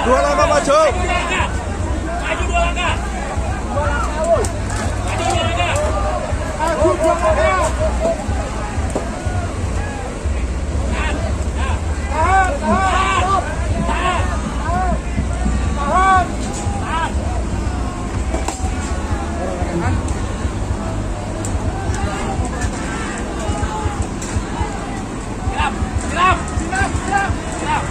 Dua langkah maju. Maju 2 langkah. Maju 2 langkah. Maju 2 langkah. Tahan, tahan. Tahan. Tahan. Siap. Siap.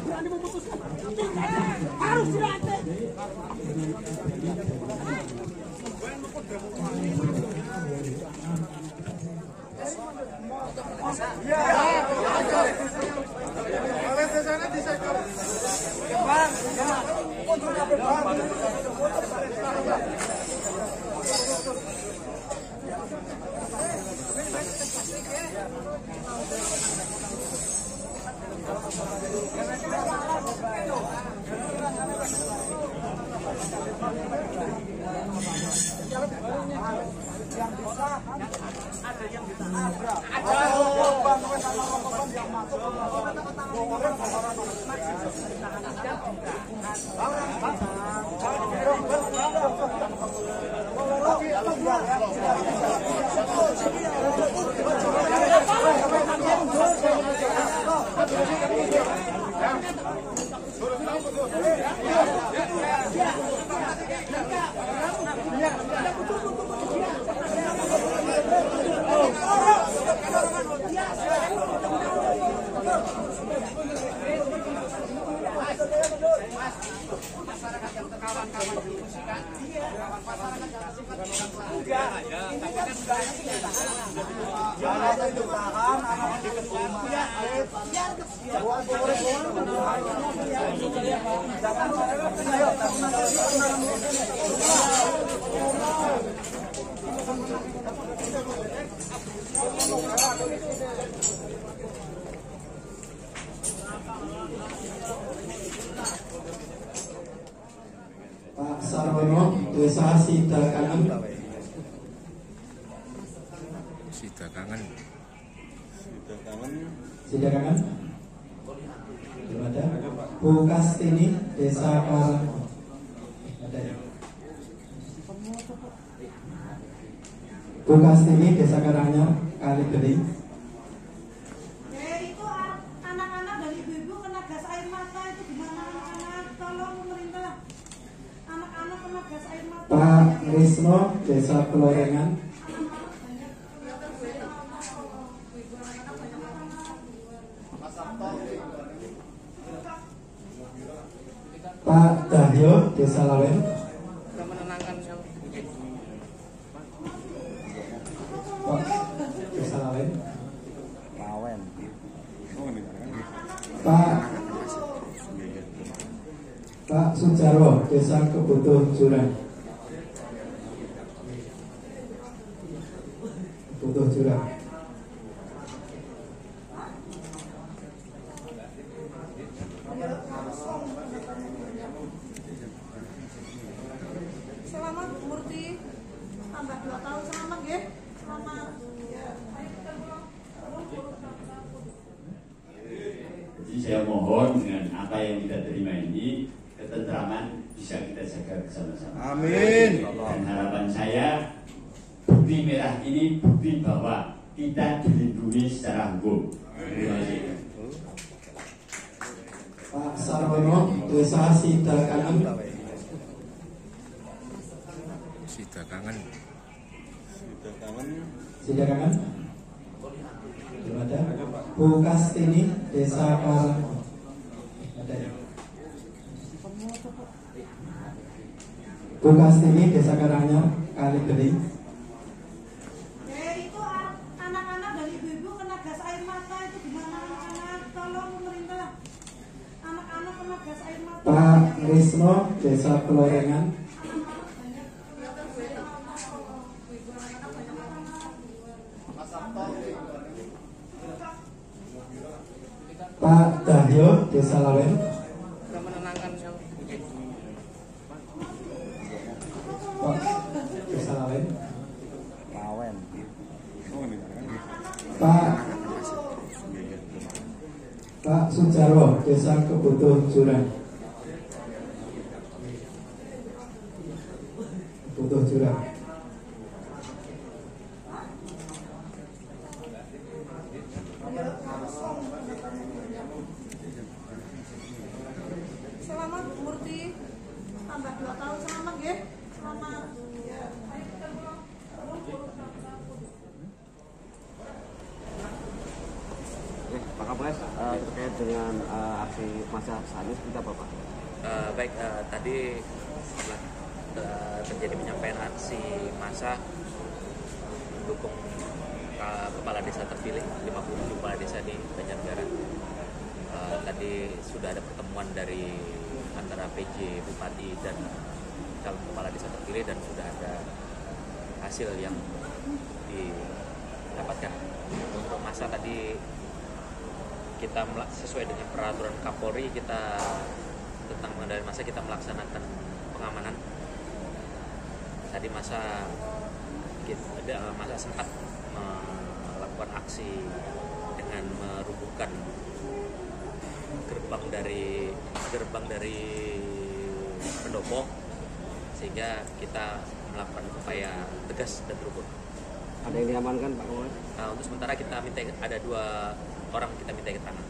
Berani memutuskan. Harus dilatih. Oleh di sana di sektor. masyarakat yang kawan-kawan diskusikan, masyarakat yang Pak Sarwono, Desa Sidakangen. Sidakangen. Belum ada. Bu Kastini, Desa Karang. Ada ya? Bu Kastini, Desa Karangnya, Kali Bening. Itu anak-anak dan ibu-ibu kena gas air mata itu gimana anak-anak? Tolong pemerintah. Anak-anak kena gas air mata. Pak Risno, Desa Pelorengan. Pak Dahyo, Desa Lawen. Pak Desa Lawen. Pak Sujarwo, Desa Kebutuh Jurang. Kebutuh Jurang. Selamat Bu Murti. Tambah 2 tahun selamat ya. Selamat. Jadi saya mohon dengan apa yang kita terima ini, ketentraman bisa kita jaga bersama-sama. Amin. Dan harapan saya, bukti merah ini bukti bahwa kita dilindungi secara hukum. Terima kasih. Pak Sarwono, Desa Sidakangen. Sidakangen. Belum ada. Bu Kastini, Desa Karang. Ada ya? Bu Kastini, Desa Karangnya, Kali Bening. Itu anak-anak dan ibu-ibu kena gas air mata itu gimana anak-anak? Tolong pemerintah. Anak-anak kena gas air mata. Pak Risno, Desa Pelorengan. Pak Dahyo, Desa Lawen. Pak Desa Lawen. Pak Sujarwo, Desa Kebutuh Jurang. Kebutuh Jurang. Selamat Bu Murti. Tambah 2 tahun selamat ya. Selamat. Pak Kapolres, terkait dengan aksi massa saat ini seperti apa Pak? Baik, tadi setelah terjadi penyampaian aksi massa mendukung kepala desa terpilih 57 kepala desa di Banjarnegara. Tadi sudah ada pertemuan dari antara PJ, Bupati dan calon kepala desa terpilih dan sudah ada hasil yang didapatkan. Untuk massa tadi kita sesuai dengan peraturan Kapolri kita tentang pengendalian massa, kita melaksanakan pengamanan. Tadi massa sempat melakukan aksi dengan merubuhkan gerbang dari pendopo, sehingga kita melakukan upaya tegas dan terukur. Ada yang diamankan Pak Kapolres? Untuk sementara kita minta ada 2 orang kita minta keterangan.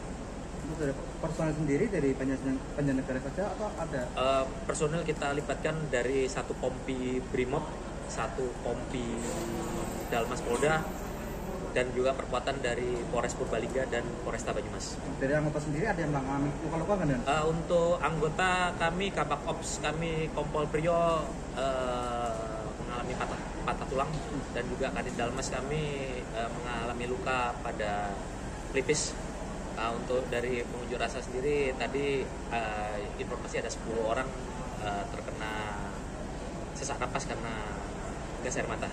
Itu dari personel sendiri dari Banjarnegara saja atau ada? Personel kita libatkan dari 1 Pompi Brimob, 1 Pompi Dalmas Polda, dan juga perkuatan dari Polres Purbalingga dan Polresta Banyumas. Dari anggota sendiri ada yang mengalami luka-luka kan? Untuk anggota kami, Kabak Ops kami, Kompol Priyo mengalami patah tulang, dan juga Kadit Dalmas kami mengalami luka pada pelipis. Untuk dari pengunjuk rasa sendiri tadi informasi ada 10 orang terkena sesak napas karena gas air mata.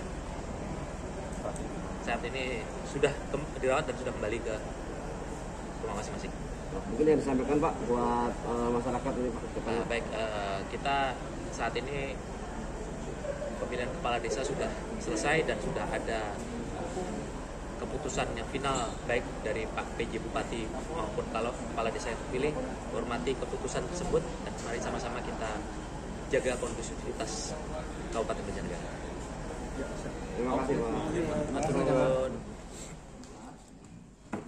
Saat ini sudah dirawat dan sudah kembali ke rumah masing-masing. Mungkin yang disampaikan Pak buat masyarakat ini Pak. Baik, kita saat ini pemilihan kepala desa sudah selesai dan sudah ada keputusan yang final baik dari Pak PJ Bupati maupun kalau kepala desa yang terpilih. Hormati keputusan tersebut dan mari sama-sama kita jaga kondusivitas Kabupaten Banjarnegara. Terima kasih Pak.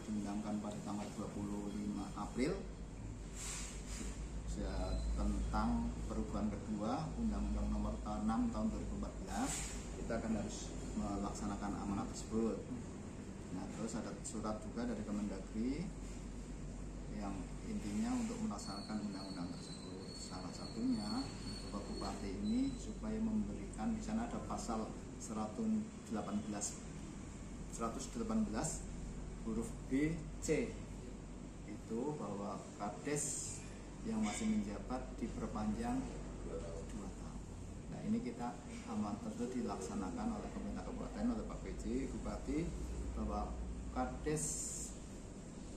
Diundangkan pada tanggal 25 April tentang perubahan kedua Undang-Undang Nomor 6 Tahun 2014. Kita akan harus melaksanakan amanat tersebut. Nah, terus ada surat juga dari Kemendagri yang intinya untuk melaksanakan undang-undang tersebut. Salah satunya Bapak Bupati ini supaya memberikan, di sana ada pasal 118 huruf B, C itu bahwa kades yang masih menjabat diperpanjang 2 tahun. Nah, ini kita amanat tersebut dilaksanakan oleh pemerintah kabupaten, oleh Pak PJ Bupati, bahwa kades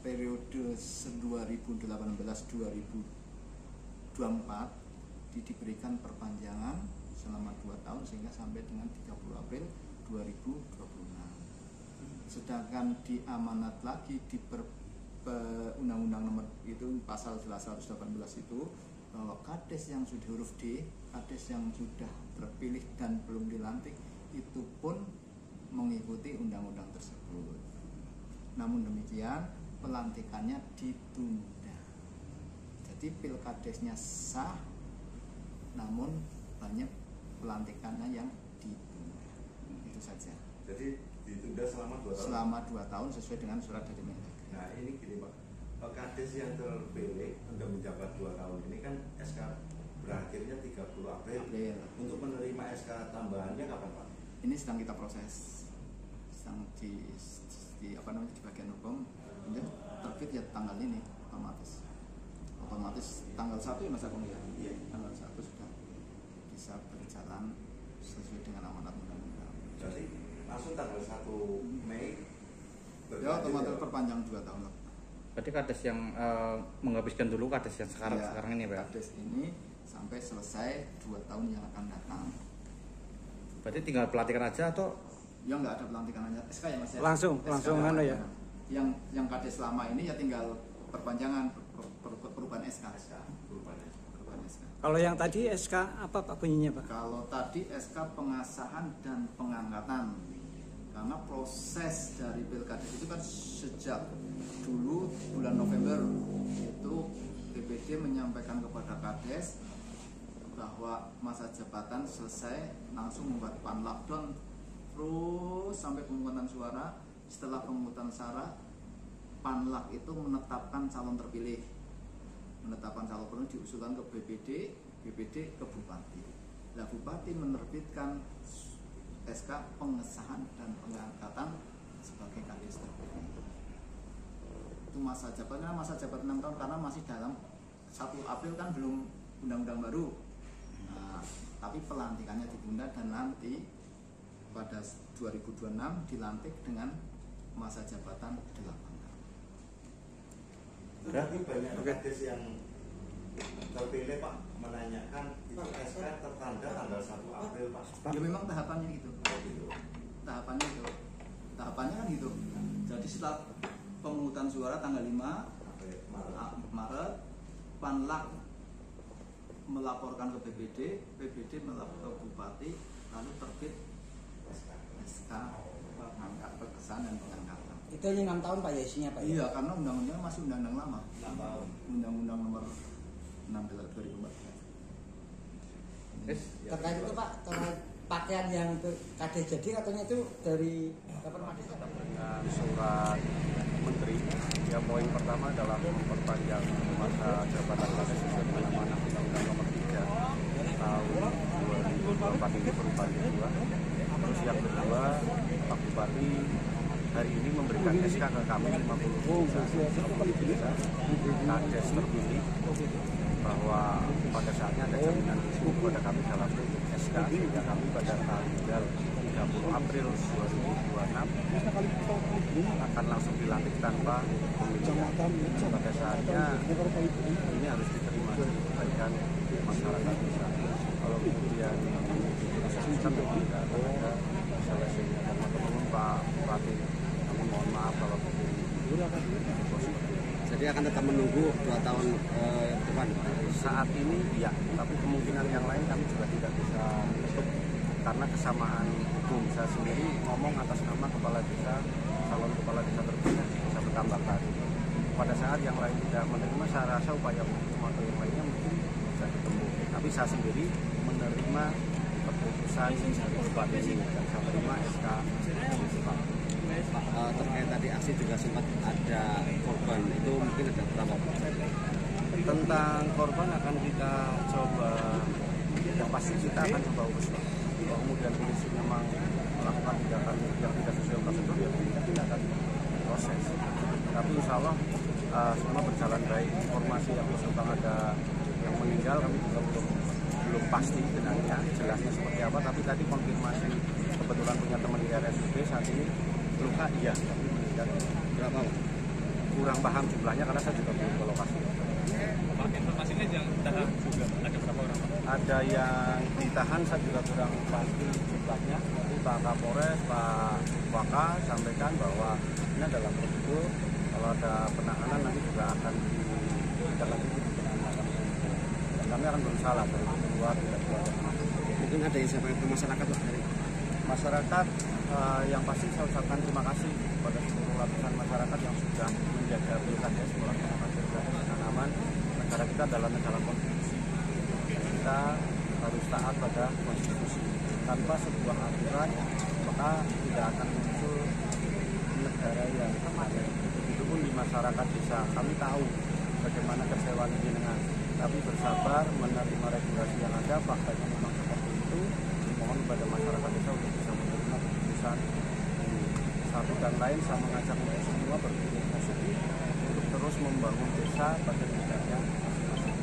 periode 2018-2024 diberikan perpanjangan selama 2 tahun sehingga sampai dengan 30 April 2026. Sedangkan di amanat lagi di Undang-Undang Nomor itu pasal 118 itu bahwa kades yang sudah huruf D, kades yang sudah terpilih dan belum dilantik itu pun mengikuti undang-undang tersebut. Namun demikian pelantikannya ditunda. Jadi pilkadesnya sah, namun banyak pelantikannya yang ditunda. Itu saja. Jadi ditunda selama 2 tahun. Selama 2 tahun sesuai dengan surat dari Mendagri. Nah ini gini Pak, kades yang terpilih untuk menjabat 2 tahun ini kan SK berakhirnya 30 April. Untuk menerima SK tambahannya kapan Pak? Ini sedang kita proses, sedang di bagian hukum. Ini terbit ya tanggal ini otomatis tanggal 1 ya Mas Agung ya. Tanggal 1 sudah bisa berjalan sesuai dengan amanat undang-undang. Jadi langsung tanggal 1 Mei ya otomatis perpanjang 2 tahun. Berarti kades yang menghabiskan dulu kades yang sekarang ini Pak? Kades ini sampai selesai 2 tahun yang akan datang. Berarti tinggal pelantikan aja atau? Ya nggak ada pelantikan aja, SK ya Mas ya? Langsung mana ya? Yang kades selama ini ya tinggal perpanjangan perubahan SK. Kalau yang tadi SK apa Pak bunyinya Pak? Kalau tadi SK pengasahan dan pengangkatan. Karena proses dari pilkades itu kan sejak dulu bulan November itu BPD menyampaikan kepada kades bahwa masa jabatan selesai, langsung membuat lockdown terus sampai pemungutan suara. Setelah pemungutan suara, Panlak itu menetapkan calon terpilih, menetapkan calon terpilih diusulkan ke BPD ke Bupati. Nah, Bupati menerbitkan SK pengesahan dan pengangkatan sebagai kades terpilih. Itu masa jabatan 6 tahun karena masih dalam 1 April kan belum undang-undang baru. Nah, tapi pelantikannya ditunda dan nanti pada 2026 dilantik dengan masa jabatan 8 tahun. Tapi banyak kades yang terpilih Pak menanyakan itu SK tertanda tanggal 1 April Pak. Ya memang tahapannya itu. Tahapannya kan gitu. Jadi setelah pemungutan suara tanggal 5 Maret, Panlak melaporkan ke BPD melapor ke Bupati, lalu terbit SK pengangkat pengesahan dan pengangkatan. Itu hanya 6 tahun Pak ya isinya Pak? Iya, karena undang-undangnya masih undang-undang lama. Undang-undang Nomor 6 2014. Terkait itu Pak, terkait pakaian yang kades jadi katanya itu dari Permades. Dengan surat Menteri, yang poin pertama adalah memperpanjang masa jabatan kades sesuai dengan amanah Undang-Undang Nomor 3 Tahun 2024 ini perubahan kedua. Terus yang kedua, Pak Bupati hari ini memberikan SK ke kami 50 desa kades terpilih bahwa pada saatnya ada jaminan hukum kepada kami dalam SK, sehingga kami pada tanggal 30 April 2026 akan langsung dilantik tanpa pemilihan. Pada saatnya ini harus diterima kebaikan masyarakat desa. Kalau kemudian diproseskan tidak ada selesainya, dan teman-teman Pak Bupati, kami mohon maaf kalau Jadi akan tetap menunggu 2 tahun depan. Saat ini ya, tapi kemungkinan yang lain kami juga tidak bisa tutup karena kesamaan hukum. Saya sendiri ngomong atas nama kepala desa, calon kepala desa terpilih Desa Betambak tadi. Pada saat yang lain tidak menerima, saya rasa upaya hukum atau yang lainnya mungkin bisa ditempuh. Tapi saya sendiri menerima keputusan dari Bupati ini dan saya terima SK Pak. Terkait tadi aksi juga sempat ada korban, itu mungkin ada berapa? Tentang korban akan kita coba, yang pasti kita akan coba urus. Kalau kemudian polisi memang melakukan tindakan yang tidak sesuai prosedur, ya kita akan proses. Tapi insya Allah semua berjalan baik. Informasi yang tentang ada yang meninggal kami juga belum pasti benarnya jelasnya seperti apa. Tapi tadi konfirmasi kebetulan punya teman di RSUD saat ini luka iya, tapi meninggal Berapa? kurang paham jumlahnya karena saya juga belum ke lokasi. Pak, informasinya yang ditahan juga ada berapa orang? Ada yang ditahan, saya juga kurang pasti jumlahnya. Tapi Pak Kapolres, Pak Waka sampaikan bahwa ini adalah prosedur. Kalau ada penahanan nanti juga akan ditindaklanjuti di penahanan. Dan kami akan berusaha dari keluar tidak keluar. Mungkin ada yang sampaikan ke masyarakat Pak dari Masyarakat yang pasti saya ucapkan terima kasih kepada seluruh lapisan masyarakat yang sudah menjaga pilkades, melaksanakan pilkades dengan aman. Negara kita adalah negara konstitusi. Kita harus taat pada konstitusi. Tanpa sebuah aturan, maka tidak akan muncul negara yang adil. Begitupun di masyarakat desa, kami tahu bagaimana kecewaan jenengan, tapi bersabar menerima regulasi yang ada. Faktanya memang seperti itu. Mohon kepada masyarakat desa untuk bisa menerima keputusan ini. Satu dan lain, saya mengajak mereka semua berpikir positif untuk terus membangun desa pada negaranya masing-masing.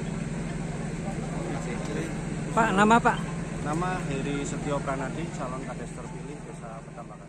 Pak, nama Pak? Nama Heri Setio Pranadi, calon kades terpilih Desa Petambakan.